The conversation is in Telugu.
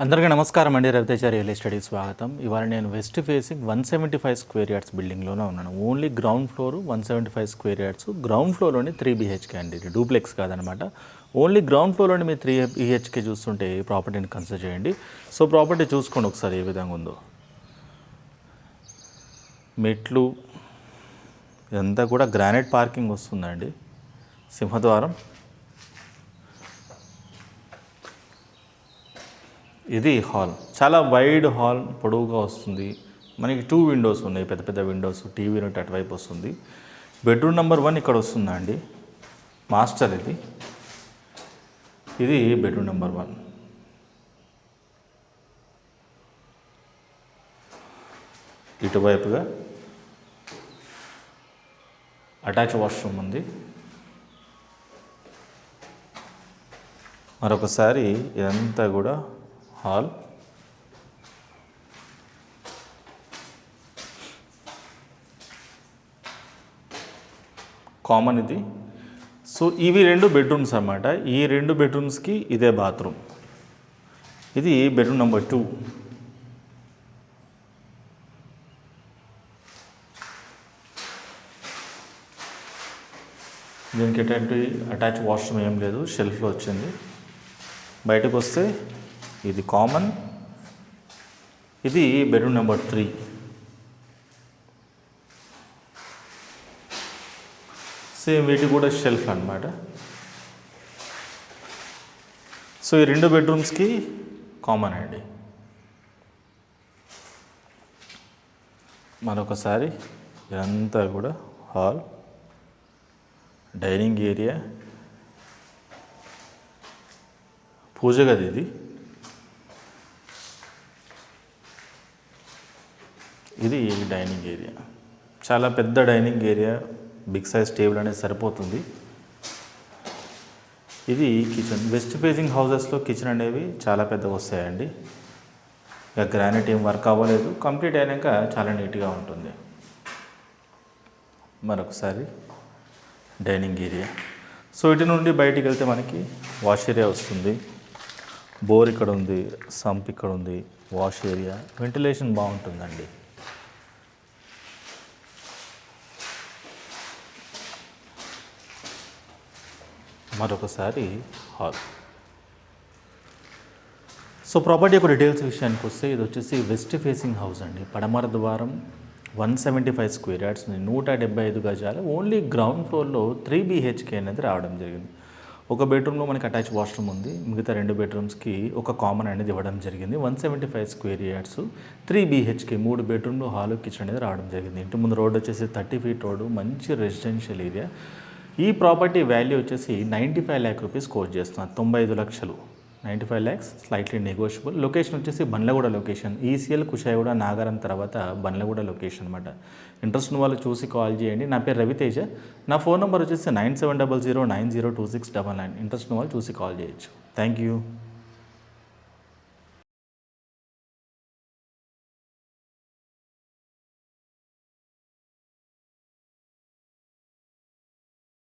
అందరికీ నమస్కారం అండి. రవితేజ రియల్ ఎస్టేట్కి స్వాగతం. ఇవాళ నేను వెస్ట్ ఫేసింగ్ 175 స్క్వేర్ యార్డ్స్ బిల్డింగ్లోనే ఉన్నాను. Only ground floor 175 square yards. Ground ఫ్లోర్లోని 3 BHK అండి. ఇది డూప్లెక్స్ కాదనమాట. ఓన్లీ గ్రౌండ్ ఫ్లోర్లోని మీరు 3 BHK చూస్తుంటే ఈ ప్రాపర్టీని కన్సిడర్ చేయండి. సో ప్రాపర్టీ చూసుకోండి ఒకసారి ఏ విధంగా ఉందో. మెట్లు ఇదంతా కూడా గ్రానైట్ పార్కింగ్ వస్తుందండి. సింహద్వారం, ఇది హాల్. చాలా వైడ్ హాల్, పొడవుగా వస్తుంది. మనకి 2 విండోస్ ఉన్నాయి, పెద్ద పెద్ద విండోస్. టీవీ యూనిట్ అటువైపు వస్తుంది. బెడ్రూమ్ నెంబర్ 1 ఇక్కడ వస్తుందండి. మాస్టర్ ఇది బెడ్రూమ్ నెంబర్ 1. ఇటువైపుగా అటాచ్ వాష్రూమ్ ఉంది. మరొకసారి ఇదంతా కూడా హాల్. కామన్ ఇది. సో ఇవి 2 బెడ్రూమ్స్ అన్నమాట. ఈ 2 బెడ్రూమ్స్కి ఇదే బాత్రూమ్. ఇది బెడ్రూమ్ నెంబర్ 2. దీనికి ఎటువంటి అటాచ్ వాష్రూమ్ ఏం లేదు, షెల్ఫ్లో వచ్చింది. బయటకు వస్తే ఇది కామన్. ఇది బెడ్రూమ్ నెంబర్ 3. సేమ్ వీటి కూడా షెల్ఫ్ అన్నమాట. సో ఈ 2 బెడ్రూమ్స్కి కామన్ అండి. మరొకసారి ఇదంతా కూడా హాల్, డైనింగ్ ఏరియా, పూజ గది. ఇది డైనింగ్ ఏరియా. చాలా పెద్ద dining area, big size table అనేది సరిపోతుంది. ఇది కిచెన్. వెస్ట్ ఫేసింగ్ హౌసెస్లో కిచెన్ అనేవి చాలా పెద్దగా వస్తాయండి. ఇక గ్రానైట్ ఏం వర్క్ అవ్వలేదు, కంప్లీట్ అయినాక చాలా నీట్గా ఉంటుంది. మరొకసారి డైనింగ్ ఏరియా. సో ఇటు నుండి బయటికి వెళ్తే మనకి వాష్ ఏరియా వస్తుంది. బోర్ ఇక్కడ ఉంది, సంప్ ఇక్కడ ఉంది, వాష్ ఏరియా, వెంటిలేషన్ బాగుంటుందండి. మరొకసారి హాల్. సో ప్రాపర్టీ యొక్క డీటెయిల్స్ విషయానికి వస్తే ఇది వచ్చేసి వెస్ట్ ఫేసింగ్ హౌస్ అండి. పడమర ద్వారం, 175 స్క్వేర్ యార్డ్స్, 175 గజాలు. ఓన్లీ గ్రౌండ్ ఫ్లోర్లో 3 BHK అనేది రావడం జరిగింది. ఒక బెడ్రూమ్లో మనకి అటాచ్ వాష్రూమ్ ఉంది. మిగతా 2 బెడ్రూమ్స్కి ఒక కామన్ అనేది ఇవ్వడం జరిగింది. 175 స్క్వేర్ యార్డ్స్, 3 BHK, 3 బెడ్రూమ్లు, హాల్, కిచెన్ అనేది రావడం జరిగింది. ఇంటి ముందు రోడ్ వచ్చేసి 30 ఫీట్ రోడ్డు, మంచి రెసిడెన్షియల్ ఏరియా. ఈ ప్రాపర్టీ వాల్యూ వచ్చేసి 95 lakh రూపీస్ కోట్ చేస్తున్నారు. 95 లక్షలు. 95 lakhs, స్లైట్లీ నెగోషియబుల్. లొకేషన్ వచ్చేసి బండ్లగూడ లొకేషన్. ఈసీఎల్, కుషాయిగూడ, నాగారం తర్వాత బండ్లగూడ లొకేషన్ అనమాట. ఇంట్రెస్ట్ ఉన్న వాళ్ళు చూసి కాల్ చేయండి. నా పేరు రవితేజ. నా ఫోన్ నెంబర్ వచ్చేసి 9700902699. ఇంట్రెస్ట్ ఉన్న వాళ్ళు చూసి కాల్ చేయొచ్చు. Thank you.